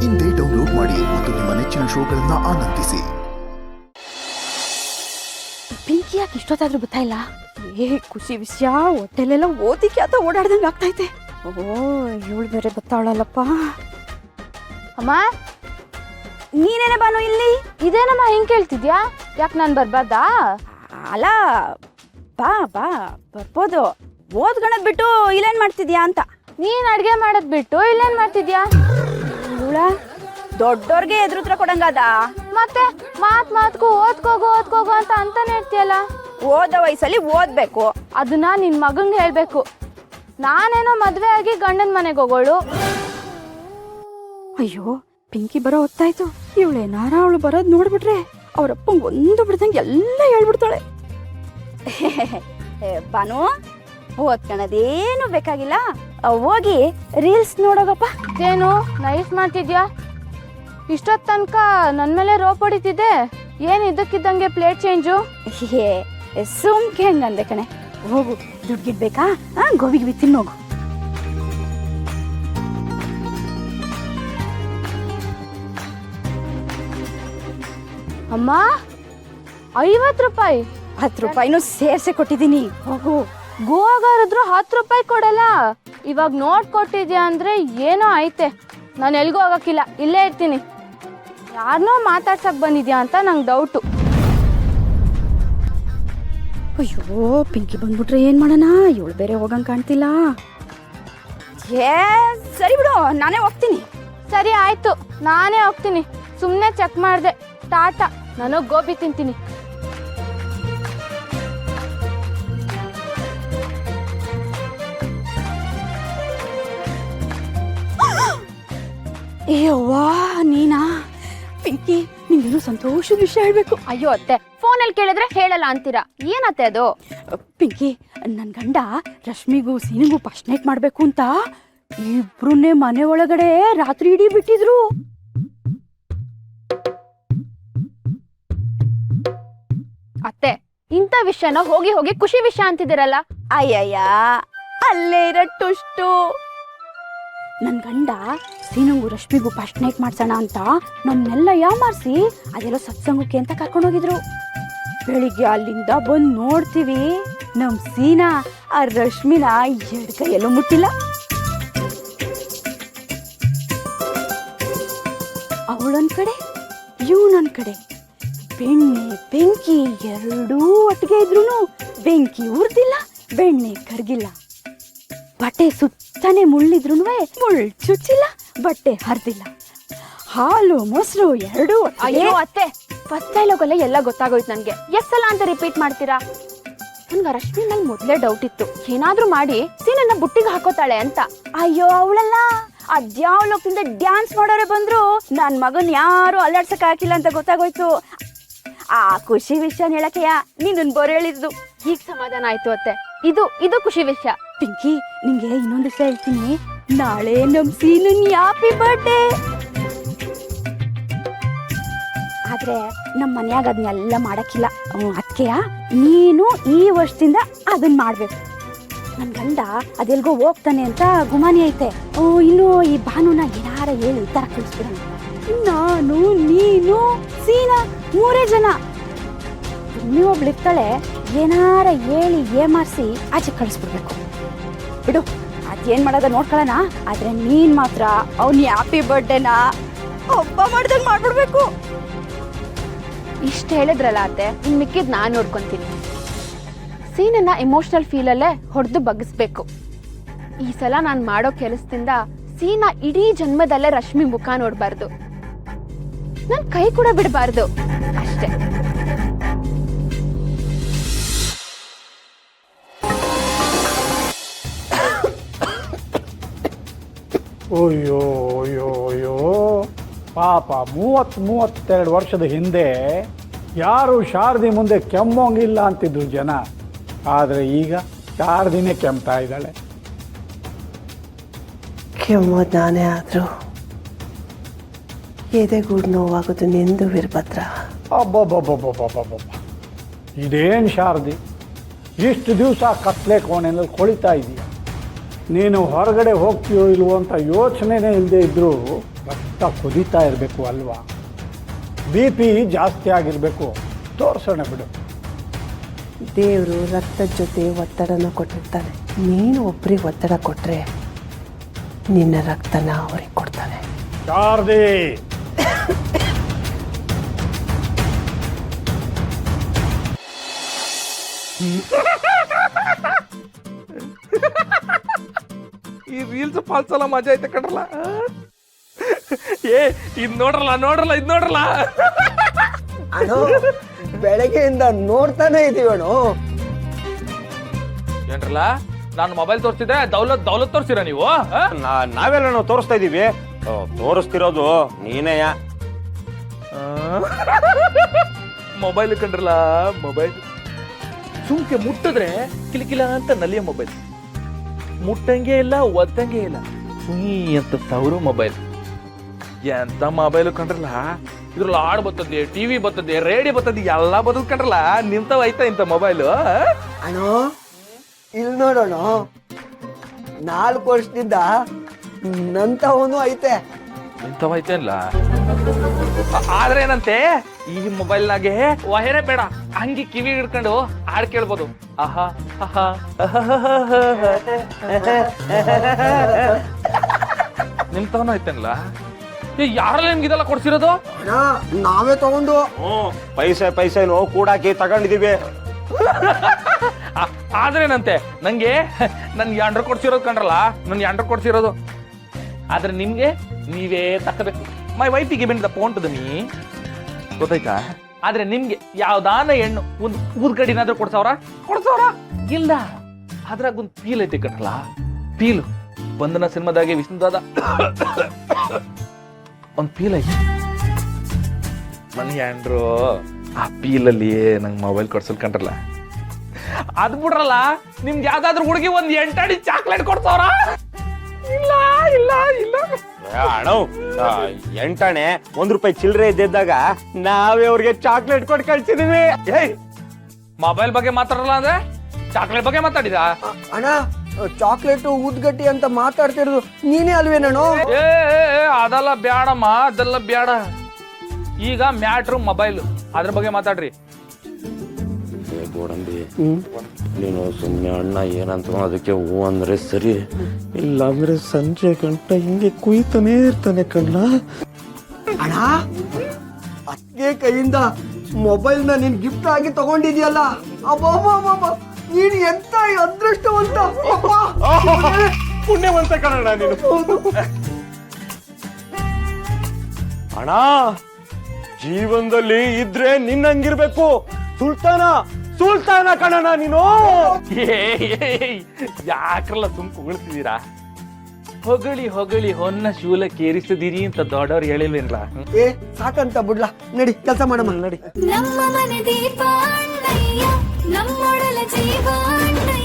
ಇಂದೇ ಡೌನ್ಲೋಡ್ ಮಾಡಿ ಮತ್ತು ನಿಮ್ಮ ನೆಚ್ಚಿನ ಶೋಗಳನ್ನ ಆನಂದಿಸಿ. ಪಿಂಕಿ ಯಾಕೆ ಇಷ್ಟೊತ್ತಾದ್ರೂ ಗೊತ್ತಾಯಿಲ್ಲ? ಖುಷಿ ವಿಷಯ ಹೊಟ್ಟೆಲೆಲ್ಲ ಓದಿಕೆ ಅಂತ ಓಡಾಡ್ದಂಗೆ ಆಗ್ತೈತೆ. ಇವಳು ಬೇರೆ ಗೊತ್ತಾವಳಲ್ಲಪ್ಪ. ಅಮ್ಮ, ನೀನೇನೆ ಬಾನು ಇಲ್ಲಿ? ಇದೇನಮ್ಮ ಹಿಂಗೆ ಕೇಳ್ತಿದ್ಯಾ? ಯಾಕೆ ನಾನು ಬರ್ಬಾರ್ದಾ? ಅಲ್ಲ, ಬಾ ಬಾ ಬರ್ಬೋದು. ಓದ್ಗಣದ್ ಬಿಟ್ಟು ಇಲ್ಲೇನ್ ಮಾಡ್ತಿದ್ಯಾ ಅಂತ. ನೀನ್ ಅಡ್ಗೆ ಮಾಡೋದ್ ಬಿಟ್ಟು ಇಲ್ಲೇನ್ ಮಾಡ್ತಿದ್ಯಾ? ಇವಳ ದೊಡ್ಡೋರ್ಗೆ ಎದುರುತ್ರ ಕೊಡಂಗಾದ. ಮತ್ತೆ ಮಾತ್ಗೂ ಓದ್ಕೋಗು ಅಂತ ಅಂತಾನೆ ಇರ್ತೀಯಲ್ಲ. ಓದೋ ವಯಸ್ಸಲ್ಲಿ ಓದ್ಬೇಕು. ಅದನ್ನ ನಿನ್ ಮಗಂಗೆ ಹೇಳ್ಬೇಕು. ನಾನೇನೋ ಮದ್ವೆ ಆಗಿ ಗಂಡನ ಮನೆಗೆ ಹೋಗೋಳು. ಅಯ್ಯೋ, ಪಿಂಕಿ ಬರೋ ಹೊತ್ತಾಯ್ತು. ಇವಳೇನಾರ ಅವಳು ಬರೋದ್ ನೋಡ್ಬಿಟ್ರೆ ಅವ್ರಪ್ಪಂಗೆ ಒಂದು ಬಿಡ್ದಂಗೆ ಎಲ್ಲ ಹೇಳ್ಬಿಡ್ತಾಳೆ. ಬಾನು, ಓದ್ಕಣದೇನು ಬೇಕಾಗಿಲ್ಲ, ಹೋಗಿ ರೀಲ್ಸ್ ನೋಡೋಗಪ್ಪ. ಏನು ನೈಸ್ ಮಾಡ್ತಿದ್ಯಾ? ಇಷ್ಟೊತ್ತು ತನಕ ನನ್ ಮೇಲೆ ರೋಪ್ ಹೊಡಿತಿದ್ದೆ. ಏನ್ ಇದಕ್ಕಿದ್ದಂಗೆ ಪ್ಲೇಟ್ ಚೇಂಜು? ಸುಮ್ಕೆ ಹಂಗಂದೆ ಕಣೆ. ಹೋಗು, ದುಡ್ಗಿಡ್ಬೇಕಾ? ಗೋಬಿಗೆ ಬಿ ತಿನ್ನೋಗು. ಅಮ್ಮ, 50 ರೂಪಾಯಿ? 10 ರೂಪಾಯಿನೂ ಸೇರ್ಸೆ ಕೊಟ್ಟಿದ್ದೀನಿ. ಹೋಗು. ಗೋವಾಗಾರಿದ್ರು 10 ರೂಪಾಯಿ ಕೊಡಲ್ಲ. ಇವಾಗ ನೋಟ್ ಕೊಟ್ಟಿದ್ಯಾ ಅಂದ್ರೆ ಏನೋ ಐತೆ. ನಾನು ಎಲ್ಗೂ ಹೋಗಕ್ಕಿಲ್ಲ, ಇಲ್ಲೇ ಇರ್ತೀನಿ. ಯಾರನ್ನೋ ಮಾತಾಡ್ಸಕ್ ಬಂದಿದ್ಯಾ ಅಂತ ನಂಗೆ ಡೌಟು. ಅಯ್ಯೋ, ಪಿಂಕಿ ಬಂದ್ಬಿಟ್ರೆ ಏನ್ ಮಾಡೋಣ? ಇವಳು ಬೇರೆ ಹೋಗಂಗ್ ಕಾಣ್ತಿಲ್ಲ. ಸರಿ ಬಿಡು, ನಾನೇ ಹೋಗ್ತೀನಿ. ಸರಿ ಆಯ್ತು, ನಾನೇ ಹೋಗ್ತೀನಿ. ಸುಮ್ಮನೆ ಚೆಕ್ ಮಾಡಿದೆ. ಟಾಟಾ, ನಾನು ಗೋಬಿ ತಿಂತೀನಿ. ಏವ್ವಾ, ನೀನಾ? ಪಿಂಕಿ, ನಿಂಗೇನು ಸಂತೋಷದ ವಿಷಯ ಹೇಳ್ಬೇಕು. ಅಯ್ಯೋ ಅತ್ತೆ, ಫೋನಲ್ಲಿ ಕೇಳಿದ್ರೆ ಹೇಳಲ್ಲ ಅಂತೀರಾ, ಏನತ್ತೆ ಅದು? ಪಿಂಕಿ, ನನ್ ಗಂಡ ರಶ್ಮಿಗೂ ಸೀನಿಗೂ ಫಸ್ಟ್ ನೈಟ್ ಮಾಡ್ಬೇಕು ಅಂತ ಇಬ್ರನ್ನೇ ಮನೆ ಒಳಗಡೆ ರಾತ್ರಿ ಇಡೀ ಬಿಟ್ಟಿದ್ರು. ಅತ್ತೆ, ಇಂಥ ವಿಷಯನ ಹೋಗಿ ಖುಷಿ ವಿಷಯ ಅಂತಿದ್ದೀರಲ್ಲ. ಅಯ್ಯಯ್ಯ, ಅಲ್ಲೇ ಇರಟ್ಟುಷ್ಟು. ನನ್ ಗಂಡ ಸೀನಂಗು ರಶ್ಮಿಗೂ ಫಸ್ಟ್ ನೈಟ್ ಮಾಡ್ಸೋಣ ಅಂತ ನಮ್ನೆಲ್ಲ ಯಾಮಾರಿಸಿ ಅದೆಲ್ಲ ಸತ್ಸಂಗಕ್ಕೆ ಅಂತ ಕರ್ಕೊಂಡೋಗಿದ್ರು. ಬೆಳಿಗ್ಗೆ ಅಲ್ಲಿಂದ ಬಂದು ನೋಡ್ತೀವಿ, ನಮ್ ಸೀನಾ ಆ ರಶ್ಮಿನ ಎಡ್ ಕೈಯಲ್ಲೂ ಮುಟ್ಟಿಲ್ಲ. ಅವಳೊಂದ್ ಕಡೆ, ಇವನೊಂದ್ ಕಡೆ. ಬೆಣ್ಣೆ ಬೆಂಕಿ ಎರಡೂ ಒಟ್ಟಿಗೆ ಇದ್ರು ಬೆಂಕಿ ಉರ್ದಿಲ್ಲ, ಬೆಣ್ಣೆ ಕರ್ಗಿಲ್ಲ. ಬಟ್ಟೆ ಸುತ್ತಾನೆ ಮುಳ್ಳಿದ್ರು ಮುಳ್ಳು ಚುಚ್ಚಿಲ್ಲ, ಬಟ್ಟೆ ಹರಿದಿಲ್ಲ. ಹಾಲು ಮೊಸರು ಎರಡೂ. ಅಯ್ಯೋ ಅತ್ತೆ, ಫಸ್ಟ್ ಡೈಲಾಗಲ್ಲೇ ಎಲ್ಲ ಗೊತ್ತಾಗೋಯ್ತು ನನಗೆ. ಎಷ್ಟಲ್ಲ ಅಂತ ರಿಪೀಟ್ ಮಾಡ್ತೀರಾ? ನನ್ಗೆ ರಶ್ಮಿ ಮೇಲೆ ಮೊದಲೇ ಡೌಟ್ ಇತ್ತು, ಏನಾದ್ರೂ ಮಾಡಿ ಸೀನನ್ನ ಬುಟ್ಟಿಗೆ ಹಾಕೋತಾಳೆ ಅಂತ. ಅಯ್ಯೋ, ಅವಳಲ್ಲ. ಅದ್ಯಾವ ಲೋಕದಿಂದ ಡ್ಯಾನ್ಸ್ ಮಾಡೋರೆ ಬಂದ್ರು ನನ್ ಮಗನ್ ಯಾರು ಅಲ್ಲಾಡ್ಸಕ್ ಹಾಕಿಲ್ಲ ಅಂತ ಗೊತ್ತಾಗೋಯ್ತು. ಆ ಖುಷಿ ವಿಷಯ ಹೇಳಕೆಯ ನೀನ್ ಬೋರ್ ಹೇಳಿದ್ದು. ಈಗ ಸಮಾಧಾನ ಆಯ್ತು ಅತ್ತೆ. ಇದು ಖುಷಿ ವಿಷಯ. ಪಿಂಕಿ, ನಿಂಗೆ ಇನ್ನೊಂದು ವಿಷಯ ಹೇಳ್ತೀನಿ. ನಾಳೆ ನಮ್ ಸೀನನ್ ಹ್ಯಾಪಿ ಬರ್ಡೇ. ಆದ್ರೆ ನಮ್ ಮನ್ಯಾಗ ಅದನ್ನೆಲ್ಲ ಮಾಡಕ್ಕಿಲ್ಲ. ಅದಕ್ಕೆಯ ನೀನು ಈ ವರ್ಷದಿಂದ ಅದನ್ನ ಮಾಡ್ಬೇಕು. ನನ್ ಗಂಡ ಅದೆಲ್ಗೋ ಹೋಗ್ತಾನೆ ಅಂತ ಗುಮಾನಿ ಐತೆ. ಇನ್ನು ಈ ಭಾನುನ ಏನಾರ ಹೇಳಿ ಈ ತರ ಕಳಿಸ್ಬಿಡೋಣ. ನಾನು, ನೀನು, ಸೀನಾ 3 ಜನ. ಒಬ್ಳಿರ್ತಾಳೆ, ಏನಾರ ಹೇಳಿ ಏಮಾರಿಸಿ ಆಚೆ ಕಳಿಸ್ಬಿಡ್ಬೇಕು. ಬಿಡು, ಅದೇನ್ ಮಾಡೋದ ನೋಡ್ಕೊಳ್ಳೋಣ. ಆದ್ರೆ ನೀನ್ ಮಾತ್ರ ಅವ್ನ ಹ್ಯಾಪಿ ಬರ್ಡೇನ ಹಬ್ಬ ಮಾಡ್ದಂಗ್ ಮಾಡ್ಬಿಡ್ಬೇಕು. ಇಷ್ಟ ಹೇಳಿದ್ರಲ್ಲ ಅತ್ತೆ, ಇನ್ ಮಿಕ್ಕಿದ್ ನಾನ್ ನೋಡ್ಕೊಂತೀನಿ. ಸೀನನ್ನ ಎಮೋಷನಲ್ ಫೀಲಲ್ಲೇ ಹೊಡೆದು ಬಗ್ಗಿಸ್ಬೇಕು. ಈ ಸಲ ನಾನ್ ಮಾಡೋ ಕೆಲಸದಿಂದ ಸೀನಾ ಇಡೀ ಜನ್ಮದಲ್ಲೇ ರಶ್ಮಿ ಮುಖ ನೋಡ್ಬಾರ್ದು, ನನ್ ಕೈ ಕೂಡ ಬಿಡಬಾರ್ದು ಅಷ್ಟೇ. ಅಯ್ಯೋ ಅಯ್ಯೋ ಅಯ್ಯೋ ಪಾಪ, 32 ವರ್ಷದ ಹಿಂದೆ ಯಾರು ಶಾರದಿ ಮುಂದೆ ಕೆಮ್ಮೋಂಗಿಲ್ಲ ಅಂತಿದ್ರು ಜನ. ಆದರೆ ಈಗ ಶಾರದಿನೇ ಕೆಮ್ತಾ ಇದ್ದಾಳೆ. ಕೆಮ್ಮೋದು ನಾನೇ ಆದರೂ ಎದೆಗೂಡು ನೋವಾಗೋದು ನಿಂದು ವೀರಭದ್ರ. ಅಬ್ಬಬ್ಬಬ್ಬಬ್ಬಬ್ಬಬ್ಬ, ಇದೇನು ಶಾರದಿ, ಇಷ್ಟು ದಿವಸ ಕತ್ಲೆ ಕೋಣೆಯಲ್ಲಿ ಕೊಳಿತಾ ಇದೀಯ. ನೀನು ಹೊರಗಡೆ ಹೋಗ್ತೀಯೋ ಇಲ್ವೋ ಅಂತ ಯೋಚನೆನೇ ಇಲ್ಲದೆ ಇದ್ದರೂ ರಕ್ತ ಕುದೀತಾ ಇರಬೇಕು ಅಲ್ವಾ, ಬಿ ಪಿ ಜಾಸ್ತಿ ಆಗಿರಬೇಕು, ತೋರಿಸೋಣ ಬಿಡು. ದೇವರು ರಕ್ತದ ಜೊತೆ ಒತ್ತಡನ ಕೊಟ್ಟಿರ್ತಾನೆ. ನೀನು ಒಬ್ರಿಗೆ ಒತ್ತಡ ಕೊಟ್ಟರೆ ನಿನ್ನ ರಕ್ತನ ಅವ್ರಿಗೆ ಕೊಡ್ತಾನೆ. ಶಾರದೆ, ಈ ರೀಲ್ಸ್ ಪಾಲ್ಸಲ್ಲ ಮಜಾ ಐತೆ ಕಣ್ರಲ್ಲ. ಏ ಇದ್ ನೋಡ್ರಲ್ಲ ಇದ್ ನೋಡ್ರಲ್ಲ. ಅಣ್ಣೋ ಬೆಳಗ್ಗೆಯಿಂದ ನೋಡ್ತಾನೆ ಇದೀವಿ ಅಣ್ಣೋ. ಏನ್ರಲ್ಲ ನಾನು ಮೊಬೈಲ್ ತೋರಿಸಿದ್ರೆ ದೌಲತ್ ತೋರಿಸಿರ ನೀವು? ನಾವೆಲ್ಲ ನಾವು ತೋರಿಸ್ತಾ ಇದೀವಿ. ತೋರಿಸ್ತಿರೋದು ನೀನೇಯ. ಮೊಬೈಲ್ ಕಂಡ್ರಲ್ಲ, ಮೊಬೈಲ್ ಸುಮ್ಕೆ ಮುಟ್ಟಿದ್ರೆ ಕಿಲಕಿಲ ಅಂತ ನಲಿಯ ಮೊಬೈಲ್, ಮುಟ್ಟಂಗೆ ಇಲ್ಲ ಒತ್ತಂಗೆ ಇಲ್ಲ, ಸುಯಿ ಅಂತ ತವರು ಮೊಬೈಲ್. ಎಂತ ಮೊಬೈಲ್ ಕಂಡ್ರಲ್ಲ, ಇದ್ರಲ್ಲಿ ಹಾಡ್ ಬರ್ತದೆ, ಟಿವಿ ಬರ್ತದೆ, ರೇಡಿಯೋ ಬರ್ತದೆ, ಎಲ್ಲ ಬರ್ತದ ಕಂಡ್ರಲ್ಲ. ನಿಂತವ ಐತ ಇಂತ ಮೊಬೈಲು? ಅಣ್ಣೋ ಇಲ್ಲಿ ನೋಡೋಣ, 4 ವರ್ಷದಿಂದ ನಂತವನು ಐತೆ. ಇಂಥವ ಐತೇನ್ಲ? ಆದ್ರೆ ಏನಂತೆ, ಈ ಮೊಬೈಲ್ನಾಗೆ ವೈರೇ ಬೇಡ, ಹಂಗೆ ಕಿವಿ ಹಿಡ್ಕೊಂಡು ಹಾಡ್ ಕೇಳ್ಬೋದು. ಆಹಾ ಆಹಾ ನಿಮ್ತವನು ಐತೇನ್ಲ? ಯಾರಲ್ಲ ನಿಮ್ಗೆ ಇದೆಲ್ಲ ಕೊಡ್ಸಿರೋದು? ಅಣ್ಣ ನಾವೇ ತಗೊಂಡು. ಪೈಸೆನು ಕೂಡಾಕಿ ತಗೊಂಡಿದೀವಿ. ಆದ್ರೇನಂತೆ, ನಂಗೆ ನನ್ ಯಾಂಡ್ರ ಕೊಡ್ಸಿರೋದು ಕಂಡ್ರಲ್ಲ, ನನ್ ಯಾಂಡ್ರ ಕೊಡ್ಸಿರೋದು. ಆದ್ರೆ ನಿಮ್ಗೆ ನೀವೇ ತಕ್ಕಬೇಕು. ಮೈ ವೈಫಿಗೆ bend the phone to the me, ಗೊತ್ತಾಯ್ತಾ? ಆದ್ರೆ ನಿಮ್ಗೆ ಯಾವ್ದಾನ ಹೆಣ್ಣು ಒಂದು ಊದ್ಗಡಿನಾದ್ರೂ ಕೊಡ್ಸವ್ರ ಇಲ್ಲ. ಅದ್ರಾಗ ಒಂದು ಫೀಲ್ ಐತೆ ಕಣ್ರಲ್ಲ, ಫೀಲು. ಬಂಧನ ಸಿನಿಮಾದಾಗೆ ವಿಷ್ಣುದಾದ ಒಂದ್ ಫೀಲ್ ಐತೆ. ನನ್ನ ಯಾಂಡ್ರು ಆ ಫೀಲಲ್ಲಿ ನಂಗೆ ಮೊಬೈಲ್ ಕೊಡ್ಸಲ್ ಕಂಡ್ರಲ್ಲ. ಅದ್ ಬಿಡ್ರಲ್ಲ, ನಿಮ್ಗೆ ಯಾವ್ದಾದ್ರು ಹುಡುಗಿ ಒಂದ್ 8 ಅಡಿ ಚಾಕ್ಲೇಟ್ ಕೊಡ್ಸವ್ರ? ಇಲ್ಲ ಇಲ್ಲ ಇಲ್ಲ. ಅಣ್ಣ 8 ಆಣೆ ₹1 ಚಿಲ್ಲರೆ ಇದ್ದಿದ್ದಾಗ ನಾವೇ ಅವ್ರಿಗೆ ಚಾಕ್ಲೇಟ್ ಕೊಟ್ಟು ಕಳ್ಸಿದೀವಿ. ಏಯ್, ಮೊಬೈಲ್ ಬಗ್ಗೆ ಮಾತಾಡಲ್ಲ ಅಂದ್ರೆ ಚಾಕ್ಲೇಟ್ ಬಗ್ಗೆ ಮಾತಾಡಿದ? ಅಣ್ಣ ಚಾಕ್ಲೇಟು ಊದ್ಗಟ್ಟಿ ಅಂತ ಮಾತಾಡ್ತಿರೋದು ನೀನೇ ಅಲ್ವೇನೋ? ಏ ಅದೆಲ್ಲ ಬ್ಯಾಡಮ್ಮ, ಅದೆಲ್ಲ ಬ್ಯಾಡ. ಈಗ ಮ್ಯಾಟ್ರು ಮೊಬೈಲ್, ಅದ್ರ ಬಗ್ಗೆ ಮಾತಾಡ್ರಿ. ಗೋಡಂಬಿ, ನೀನು ಸುಮ್ಮನೆ ಅಣ್ಣ ಏನಂತ ಅದಕ್ಕೆ ಹೂ ಅಂದ್ರೆ ಸರಿ, ಇಲ್ಲ ಅಂದ್ರೆ ಸಂಜೆ ಗಂಟ ಹಿಂಗೆ ಕುಯ್ತಾನೆ ಇರ್ತಾನೆ ಕಣ್ಣ. ಅಣ್ಣ ಅತ್ತಿಗೆ ಕೈಯಿಂದ ಮೊಬೈಲ್ ನ ನೀನ್ ಗಿಫ್ಟ್ ಆಗಿ ತಗೊಂಡಿದ್ಯಲ್ಲ, ಅಬ್ಬಬ್ಬಬ್ಬ ನೀನ್ ಎಂತ ಅದೃಷ್ಟವಂತ. ಪುಣ್ಯವಂತ ಕಣಣ್ಣ ನೀನು. ಅಣ್ಣ ಜೀವನದಲ್ಲಿ ಇದ್ರೆ ನಿನ್ನಂಗಿರ್ಬೇಕು. ಸುಲ್ತಾನ ಕಣಣ್ಣ ನೀನು. ಯಾಕ್ರಲ್ಲ ಸುಮ್ ಕುಗಳ್ತಿದ್ದೀರಾ? ಹೊಗಳಿ ಹೊಗಳಿ ಹೊನ್ನ ಶೂಲ ಕೇರಿಸಿದಿರಿ ಅಂತ ದೊಡ್ಡವ್ರು ಹೇಳಿಲ್ವೇನ್ಲ? ಏ ಸಾಕಂತ ಬಿಡ್ಲಾ, ನಡಿ ಕೆಲಸ ಮಾಡಮ್ಮ, ನಡಿ. ನಮ್ಮ ಮನೆ ದೀಪ ಅಣ್ಣಯ್ಯ, ನಮ್ಮೊಡಲ ಜೀವ ಅಣ್ಣಯ್ಯ.